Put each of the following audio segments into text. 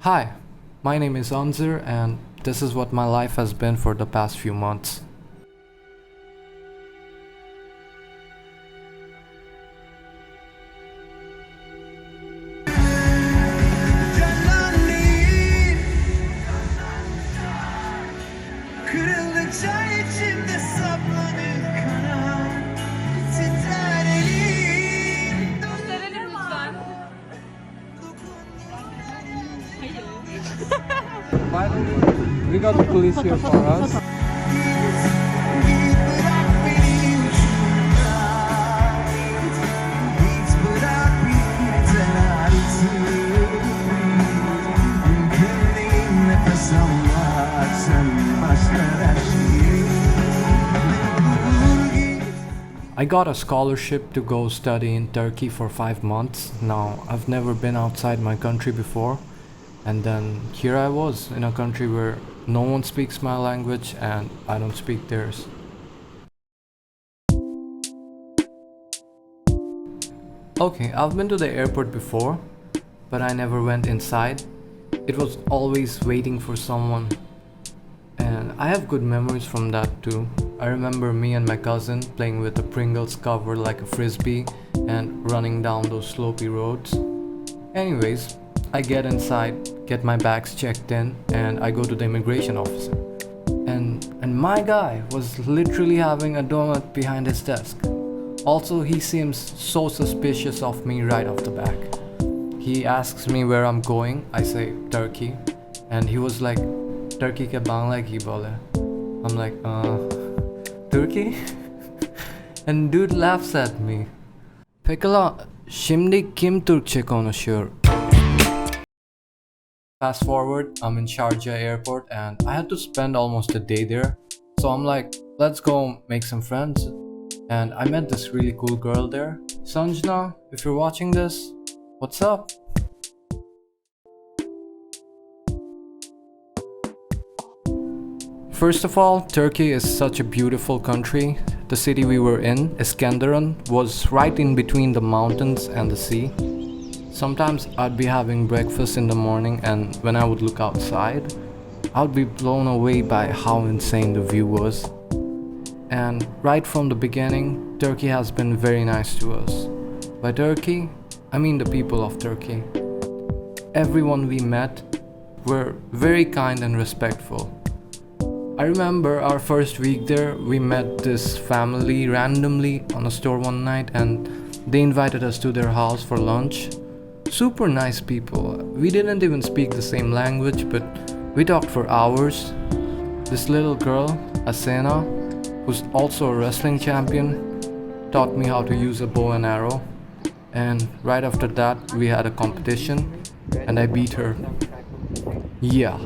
Hi, my name is Anzeer and this is what my life has been for the past few months. Kırıldıkça içimde saplanır kanam. Titrer elim. Gösterelim lütfen. By the way, we got the police here for us. Git bırak beni uçurumda. Git bırak biten artık. Mümkün değil nefes almak. Sen başlar her şeyi. I got a scholarship to go study in Turkey for 5 months. Now, I've never been outside my country before, and then here I was in a country where no one speaks my language and I don't speak theirs. Okay, I've been to the airport before, but I never went inside. It was always waiting for someone, and I have good memories from that too. I remember me and my cousin playing with a Pringles cover like a frisbee and running down those slopey roads. Anyways, I get inside, get my bags checked in, and I go to the immigration officer. And my guy was literally having a donut behind his desk. Also, he seems so suspicious of me right off the back. He asks me where I'm going. I say Turkey, and he was like, "Turkey ke Bangla ki bole?" I'm like, Turkey? And dude laughs at me. Pekala, şimdi kim Türkçe konuşuyor? Fast forward, I'm in Sharjah airport and I had to spend almost a day there. So I'm like, let's go make some friends. And I met this really cool girl there. Sanjna, if you're watching this, what's up? First of all, Turkey is such a beautiful country. The city we were in, Iskenderun, was right in between the mountains and the sea. Sometimes I'd be having breakfast in the morning, and when I would look outside, I would be blown away by how insane the view was. And right from the beginning, Turkey has been very nice to us. By Turkey, I mean the people of Turkey. Everyone we met were very kind and respectful. I remember our first week there, we met this family randomly on a store one night and they invited us to their house for lunch. Super nice people. We didn't even speak the same language, but we talked for hours. This little girl, Asena, who's also a wrestling champion, taught me how to use a bow and arrow. And right after that, we had a competition and I beat her. Yeah.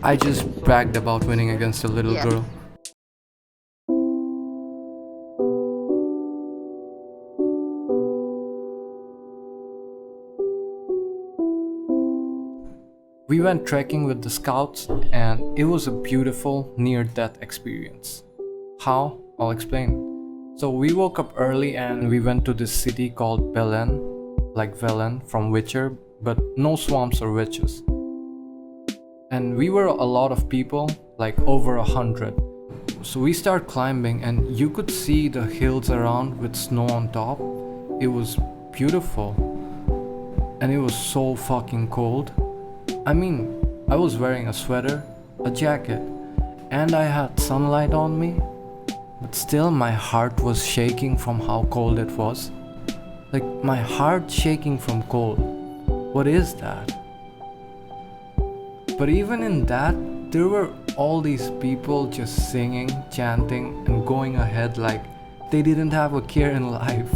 I just bragged about winning against a little girl. We went trekking with the scouts and it was a beautiful near-death experience. How? I'll explain. So we woke up early and we went to this city called Belen, like Velen from Witcher, but no swamps or witches. And we were a lot of people, like over 100. So we start climbing and you could see the hills around with snow on top. It was beautiful. And it was so fucking cold. I mean, I was wearing a sweater, a jacket, and I had sunlight on me. But still my heart was shaking from how cold it was. Like my heart shaking from cold. What is that? But even in that, there were all these people just singing, chanting, and going ahead like they didn't have a care in life.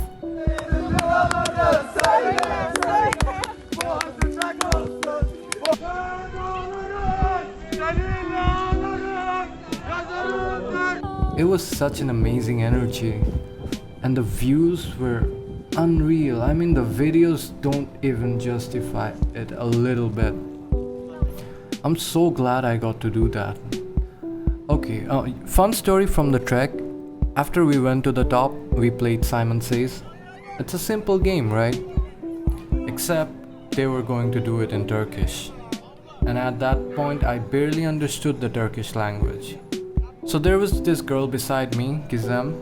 It was such an amazing energy, and the views were unreal. I mean, the videos don't even justify it a little bit. I'm so glad I got to do that. Okay, fun story from the trek. After we went to the top, we played Simon Says. It's a simple game, right? Except they were going to do it in Turkish. and at that point I barely understood the Turkish language. So there was this girl beside me, Gizem.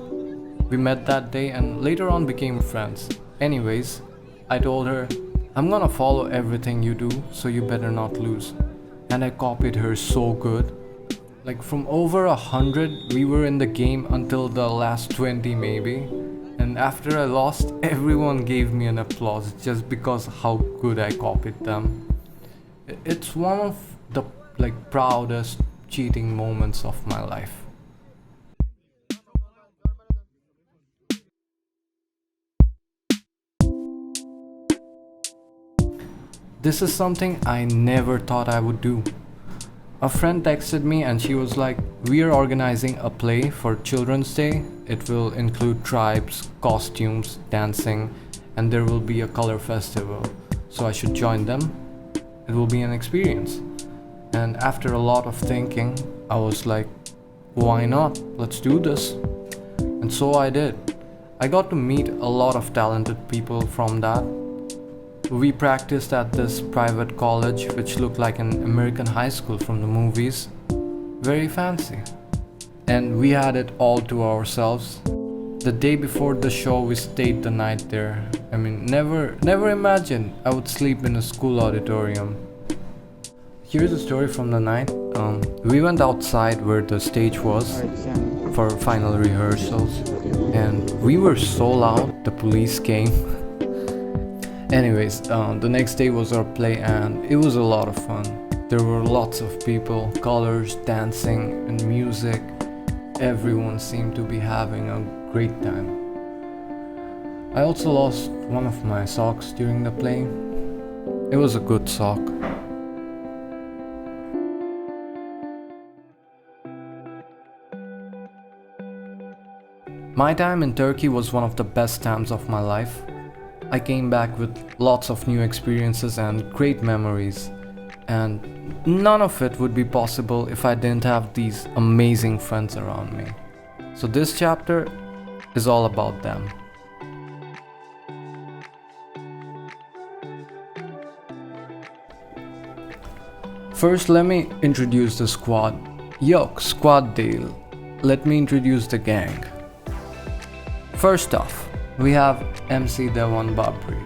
We met that day and later on became friends. Anyways, I told her, I'm gonna follow everything you do, so you better not lose. And I copied her so good. Like from over 100, we were in the game until the last 20 maybe. And after I lost, everyone gave me an applause just because how good I copied them. It's one of the proudest cheating moments of my life. This is something I never thought I would do. A friend texted me and she was like, we are organizing a play for Children's Day. It will include tribes, costumes, dancing, and there will be a color festival. So I should join them. It will be an experience. And after a lot of thinking, I was like, why not? Let's do this. And so I did. I got to meet a lot of talented people from that. We practiced at this private college which looked like an American high school from the movies. Very fancy. And we had it all to ourselves. The day before the show we stayed the night there. I mean, never imagined I would sleep in a school auditorium. Here's a story from the night. We went outside where the stage was for final rehearsals and we were so loud the police came. Anyways, the next day was our play and it was a lot of fun. There were lots of people, colors, dancing and music. Everyone seemed to be having a great time. I also lost one of my socks during the play. It was a good sock. My time in Turkey was one of the best times of my life. I came back with lots of new experiences and great memories. And none of it would be possible if I didn't have these amazing friends around me. So this chapter is all about them. First, let me introduce the squad. Yok, squad deal. Let me introduce the gang. First off, we have MC Dewan Babri.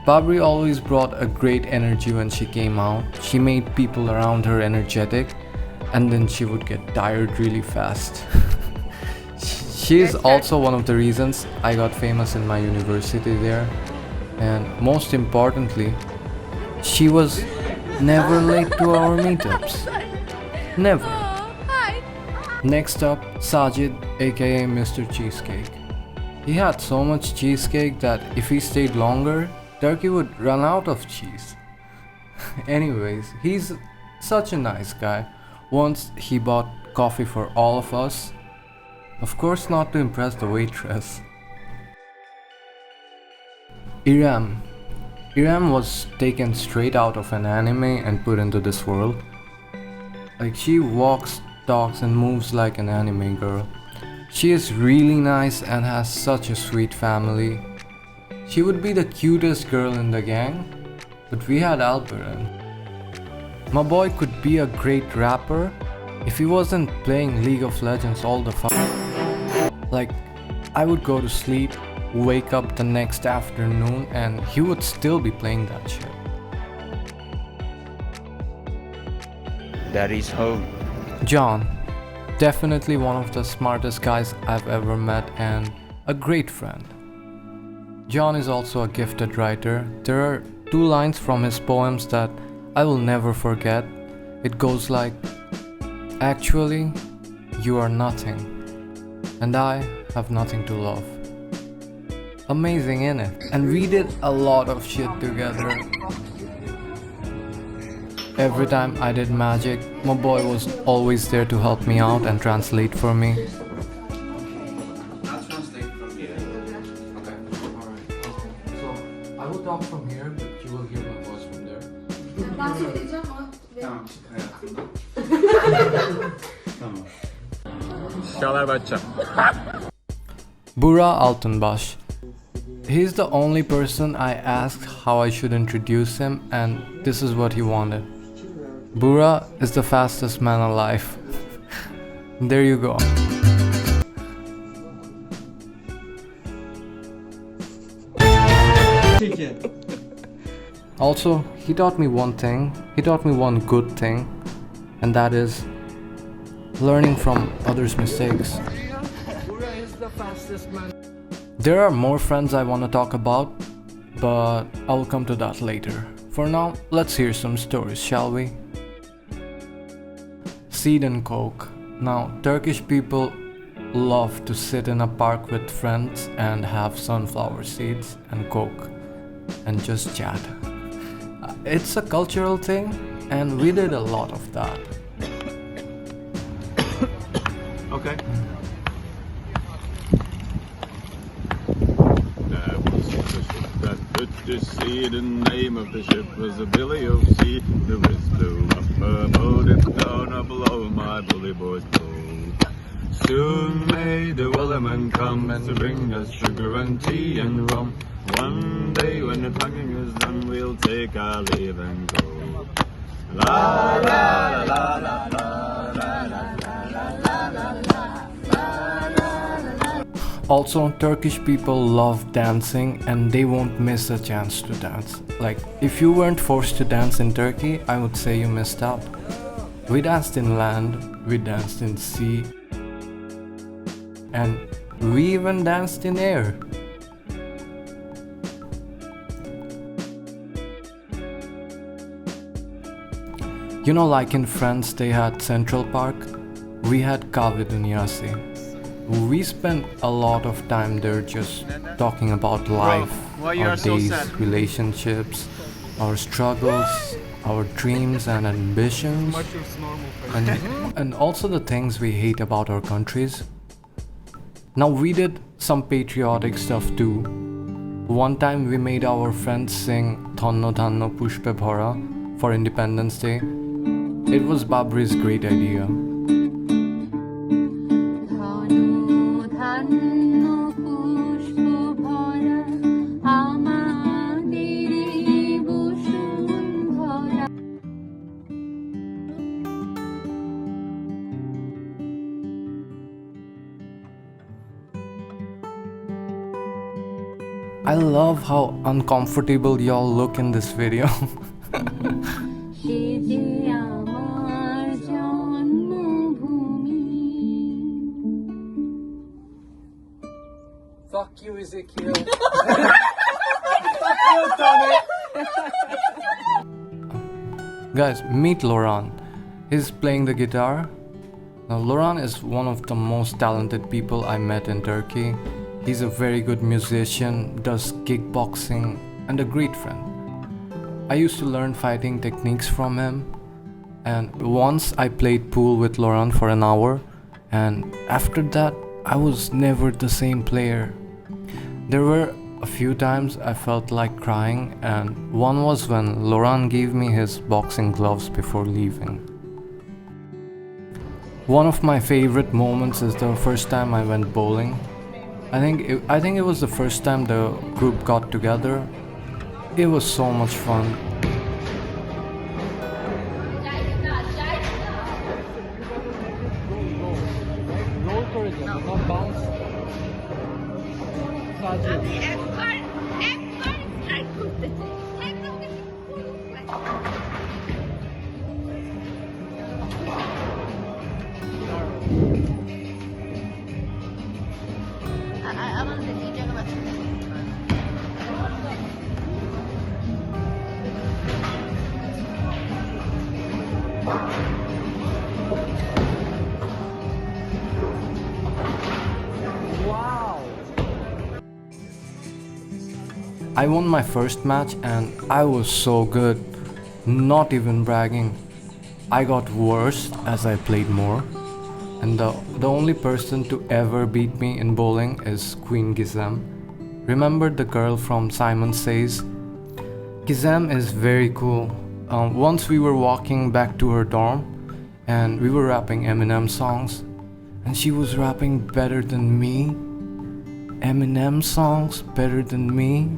Babri always brought a great energy when she came out. She made people around her energetic and then she would get tired really fast. She is also one of the reasons I got famous in my university there. And most importantly, she was never late to our meetups. Never. Next up, Sajid, aka Mr. Cheesecake. He had so much cheesecake that if he stayed longer, Turkey would run out of cheese. Anyways, he's such a nice guy. Once he bought coffee for all of us. Of course not to impress the waitress. Iram. Iram was taken straight out of an anime and put into this world. Like she walks, talks and moves like an anime girl. She is really nice and has such a sweet family. She would be the cutest girl in the gang, but we had Alperen. My boy could be a great rapper if he wasn't playing League of Legends all the time. Like, I would go to sleep, wake up the next afternoon, and he would still be playing that shit. That is home. John. Definitely one of the smartest guys I've ever met and a great friend. John is also a gifted writer. There are 2 lines from his poems that I will never forget. It goes like, actually, you are nothing, and I have nothing to love. Amazing, innit? And we did a lot of shit together. Every time I did magic, my boy was always there to help me out and translate for me. I'll translate from here. Okay. Alright, okay. So I will talk from here, but you will hear my voice from there. Ben söyleyeceğim ama Tamam, çık hayatımdan. Tamam. Çağlar Batça. Bura Altunbaş. He's the only person I asked how I should introduce him, and this is what he wanted. Bura is the fastest man alive. There you go. Also, he taught me one thing. He taught me one good thing, and that is learning from others' mistakes. There are more friends I want to talk about, but I'll come to that later. For now, let's hear some stories, shall we? Seed and Coke. Now, Turkish people love to sit in a park with friends and have sunflower seeds and Coke and just chat. It's a cultural thing, and we did a lot of that. Okay. There was a ship that put to sea. The name of the ship was a Billy of Sea. The whiz blew up her boat, it's down below my bully boys boat. Soon may the wellerman come to bring us sugar and tea and rum. One day when the tonguing is done, we'll take our leave and go. La la la la la la la. Also, Turkish people love dancing and they won't miss a chance to dance. Like, if you weren't forced to dance in Turkey, I would say you missed out. We danced in land, we danced in sea, and we even danced in air. You know, like in France they had Central Park, we had ODYSSEY. We spent a lot of time there just talking about life, our days, relationships, our struggles, our dreams and ambitions, and also the things we hate about our countries. Now, we did some patriotic stuff too. One time we made our friends sing Dhanno Dhanno Pushpe Bhora for Independence Day. It was Babri's great idea. I love how uncomfortable y'all look in this video. Fuck you, Ezekiel. Guys, meet Laurent. He's playing the guitar. Now, Laurent is one of the most talented people I met in Turkey. He's a very good musician, does kickboxing, and a great friend. I used to learn fighting techniques from him, and once I played pool with Laurent for an hour, and after that, I was never the same player. There were a few times I felt like crying, and one was when Laurent gave me his boxing gloves before leaving. One of my favorite moments is the first time I went bowling. I think it was the first time the group got together. It was so much fun. I won my first match and I was so good, not even bragging. I got worse as I played more, and the only person to ever beat me in bowling is Queen Gizem. Remember the girl from Simon Says? Gizem is very cool. Once we were walking back to her dorm and we were rapping Eminem songs, and she was rapping better than me. Eminem songs better than me.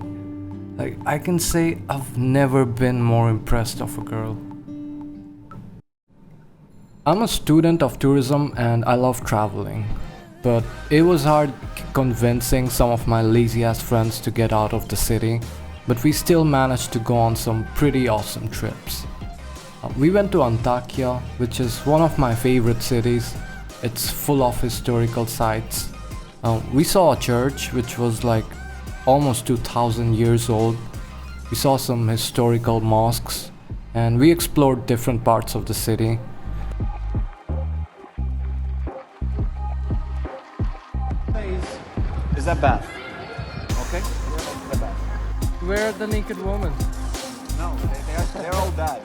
Like, I can say I've never been more impressed of a girl. I'm a student of tourism and I love traveling. But it was hard convincing some of my lazy ass friends to get out of the city. But we still managed to go on some pretty awesome trips. We went to Antakya, which is one of my favorite cities. It's full of historical sites. We saw a church which was like almost 2000 years old. We saw some historical mosques and we explored different parts of the city. Is a bath. Okay? The bath. Where are the naked women? No, they're all bad.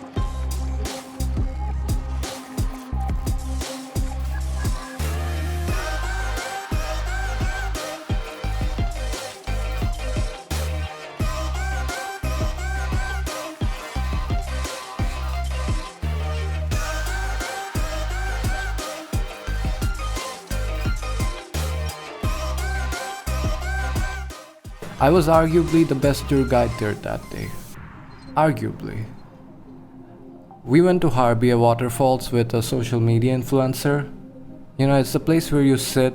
I was arguably the best tour guide there that day. Arguably. We went to Harbiye waterfalls with a social media influencer. You know, it's a place where you sit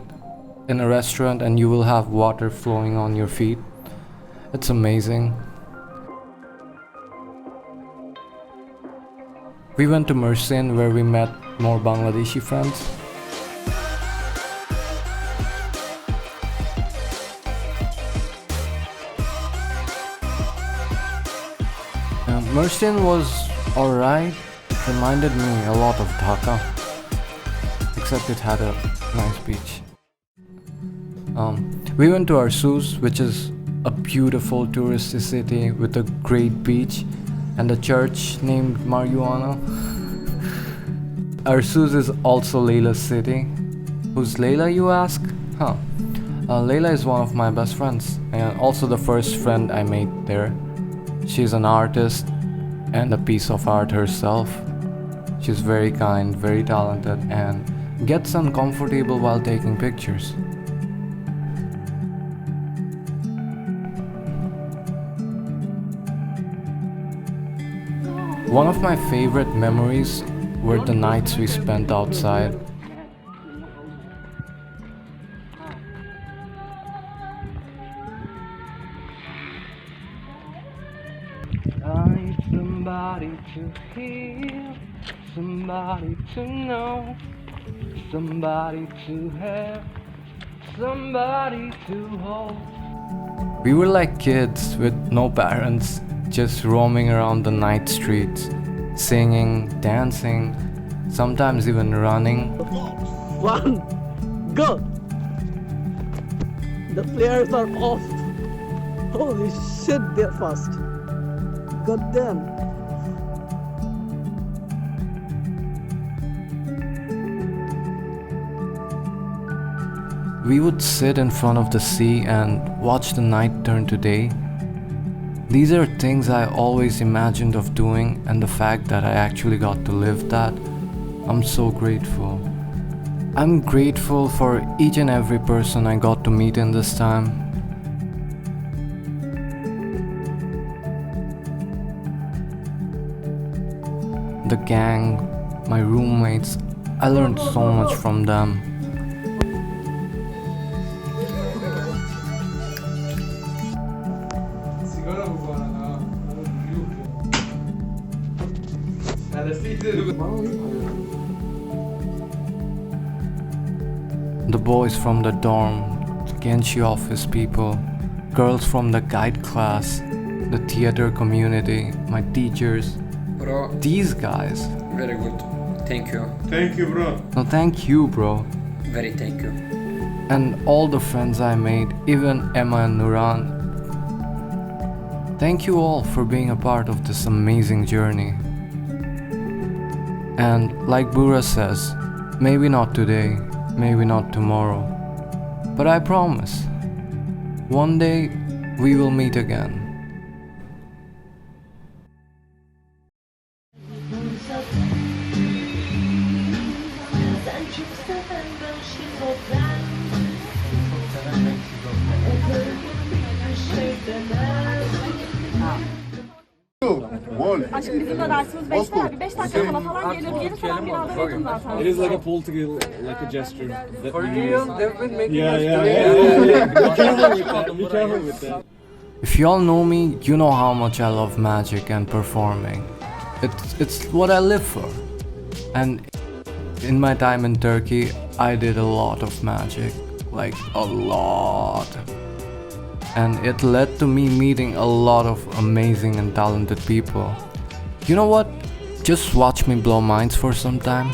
in a restaurant and you will have water flowing on your feet. It's amazing. We went to Mersin where we met more Bangladeshi friends. Mersin was alright. It reminded me a lot of Dhaka, except it had a nice beach. We went to Arsus, which is a beautiful touristy city with a great beach and a church named Marijuana. Arsus is also Layla's city. Who's Layla, you ask? Layla is one of my best friends and also the first friend I made there. She's an artist and a piece of art herself. She's very kind, very talented, and gets uncomfortable while taking pictures. One of my favorite memories were the nights we spent outside. I need somebody to heal, somebody to know, somebody to have, somebody to hold. We were like kids with no parents, just roaming around the night streets, singing, dancing, sometimes even running. One, go! The players are off. Holy shit, they're fast. God damn. We would sit in front of the sea and watch the night turn to day. These are things I always imagined of doing, and the fact that I actually got to live that, I'm so grateful. I'm grateful for each and every person I got to meet in this time. The gang, my roommates, I learned so much from them. Sigara bu arada. The boys from the dorm, the Genshi office people, girls from the guide class, the theater community, my teachers. Bro, These guys. very good. Thank you. Thank you, bro. No, thank you, bro. Very thank you. And all the friends I made, even Emma and Nuran. Thank you all for being a part of this amazing journey. And like Bura says, maybe not today, maybe not tomorrow, but I promise, one day we will meet again. Aşkım bizim de dersimiz 5'te abi. 5 dakika kala falan gelir falan binada yokum zaten. It is like a political, like a gesture. That For we real, use. they've been making Yeah, us yeah, do yeah, it. yeah, yeah. Be careful with that. Be careful with that. If y'all know me, you know how much I love magic and performing. It's what I live for. And in my time in Turkey, I did a lot of magic, like a lot. And it led to me meeting a lot of amazing and talented people. You know what? Just watch me blow minds for some time.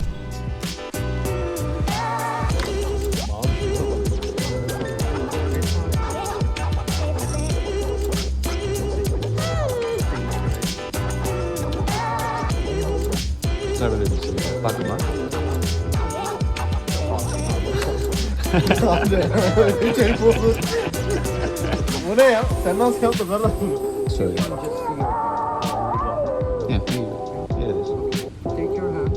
Bakma. Bu ne ya? Sen nasıl yaptın lan? Söyle. Yeah, here it is. Take your hand,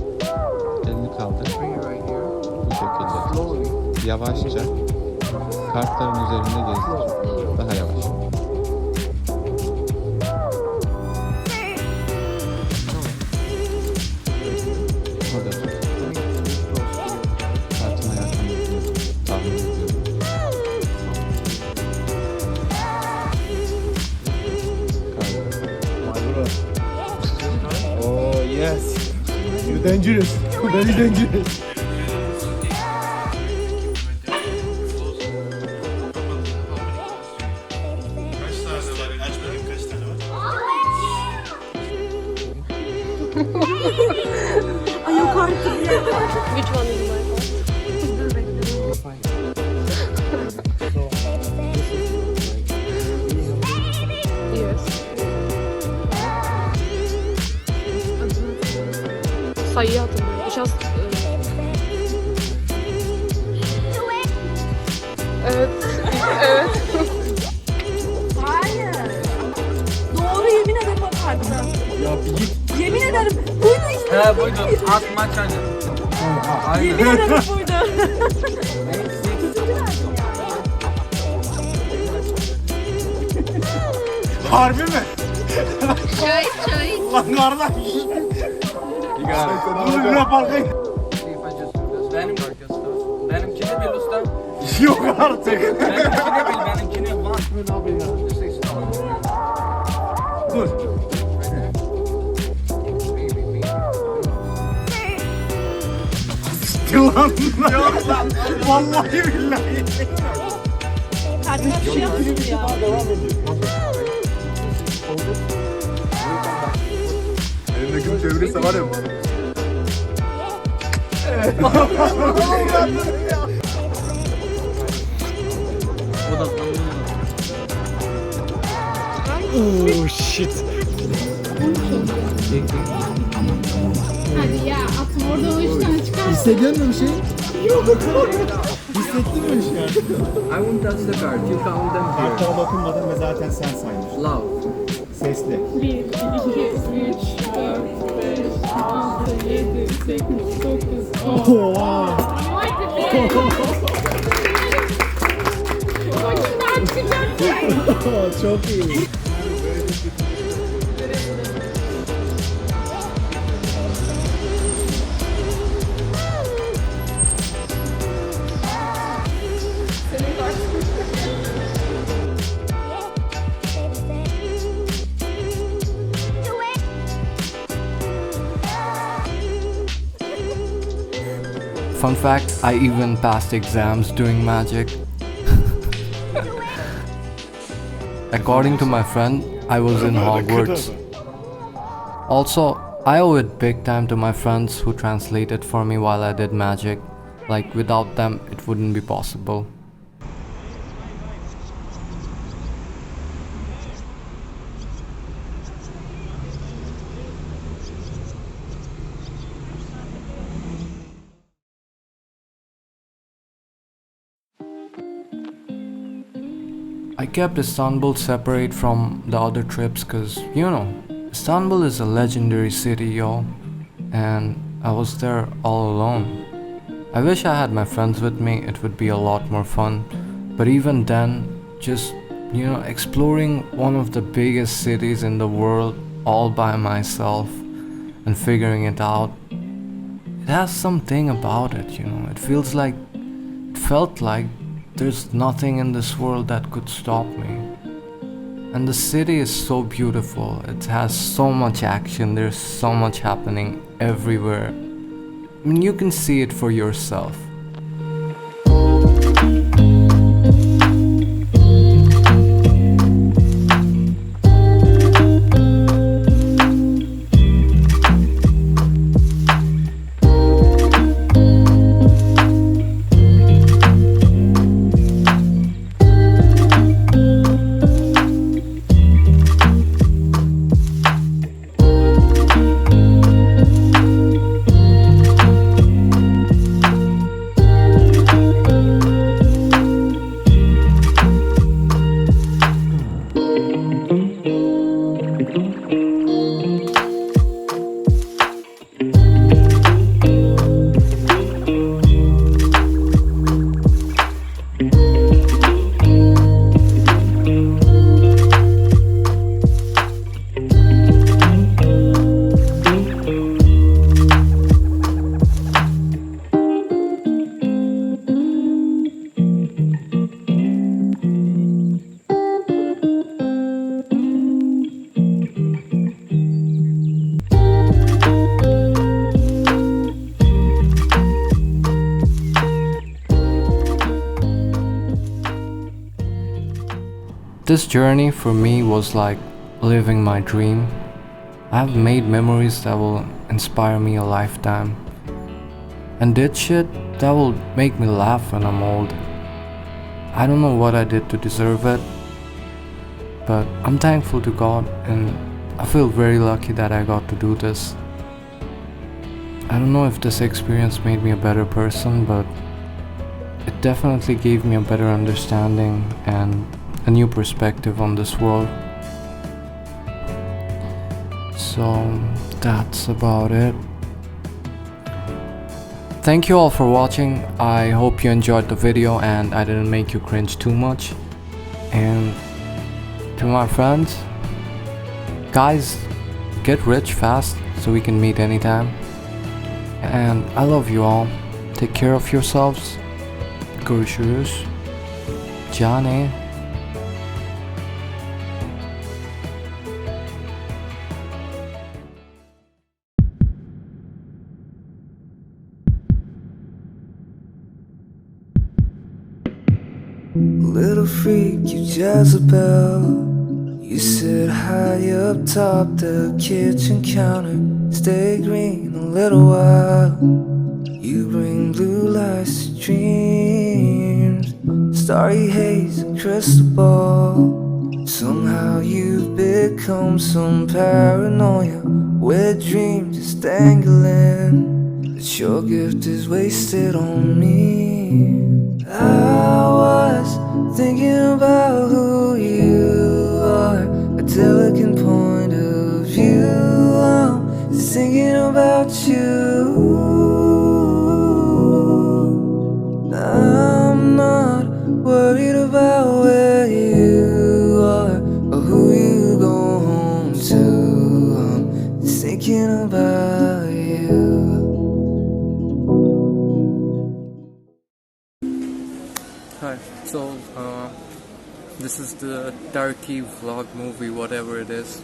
Elini kaldır. bring it right here. Bu şekilde. Slowly. Yavaşça kartların üzerinde gezdir. Daha yavaş. Orada tut. Kartına yakın tahmin ediyorum. Oh yes. You're dangerous. Very dangerous. Ay yok artık ya. Which one is my fault? Dur bekle. Yes. Sayıyı hatırlıyorum. Biraz... Evet. Evet. Hayır. Doğru yemin ederim o kartı. Ya bir git. Yemin ederim. Buydu işte. He buydu. Atma çanı. Yemin ederim buydu. Harbi mi? Çay. Lan kardeş. Dur bir bakayım. Benim benimkini bil usta. Yok artık. Benimkini bil. Dur. Lan. Yok lan. Vallahi billahi. Kartına bir şey yapsın ya. Elindeki çevirirse var ya. Oh shit. Hadi ya atma orada o 3 tane çıkar. Hissediyor musun bir şey? Yok. Hissettin mi şu an? I won't touch the card. You count them here. Kartlara dokunmadın ve zaten sen saymış. Loud. Sesli. 1, 2, 3, 4, 5, 6, 7, 8, 9, 10. Oha. Hadi be. Başından çıkacak. Çok iyi. Fun fact, I even passed exams doing magic. According to my friend, I was in Hogwarts. Also, I owe it big time to my friends who translated for me while I did magic. Like, without them, it wouldn't be possible. I kept Istanbul separate from the other trips cause, you know, Istanbul is a legendary city, yo. And I was there all alone. I wish I had my friends with me, it would be a lot more fun. But even then, just, you know, exploring one of the biggest cities in the world all by myself and figuring it out. It has something about it, you know. It felt like there's nothing in this world that could stop me. And the city is so beautiful. It has so much action. There's so much happening everywhere. I mean, you can see it for yourself. This journey for me was like living my dream. I have made memories that will inspire me a lifetime, and did shit that will make me laugh when I'm old. I don't know what I did to deserve it, but I'm thankful to God, and I feel very lucky that I got to do this. I don't know if this experience made me a better person, but it definitely gave me a better understanding and a new perspective on this world. So that's about it. Thank you all for watching. I hope you enjoyed the video and I didn't make you cringe too much. And to my friends, guys, get rich fast so we can meet anytime. And I love you all. Take care of yourselves. Görüşürüz. Cane. Little freak, you Jezebel. You sit high up top the kitchen counter. Stay green a little while. You bring blue lights to dreams. Starry haze and crystal ball. Somehow you've become some paranoia. Wet dream just dangling. But your gift is wasted on me. I was thinking about who you are, a delicate point of view. I'm just thinking about you. I'm not worried about where you are or who you go home to. I'm just thinking about you. Hi, so this is the Turkey vlog movie, whatever it is.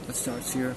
It starts here.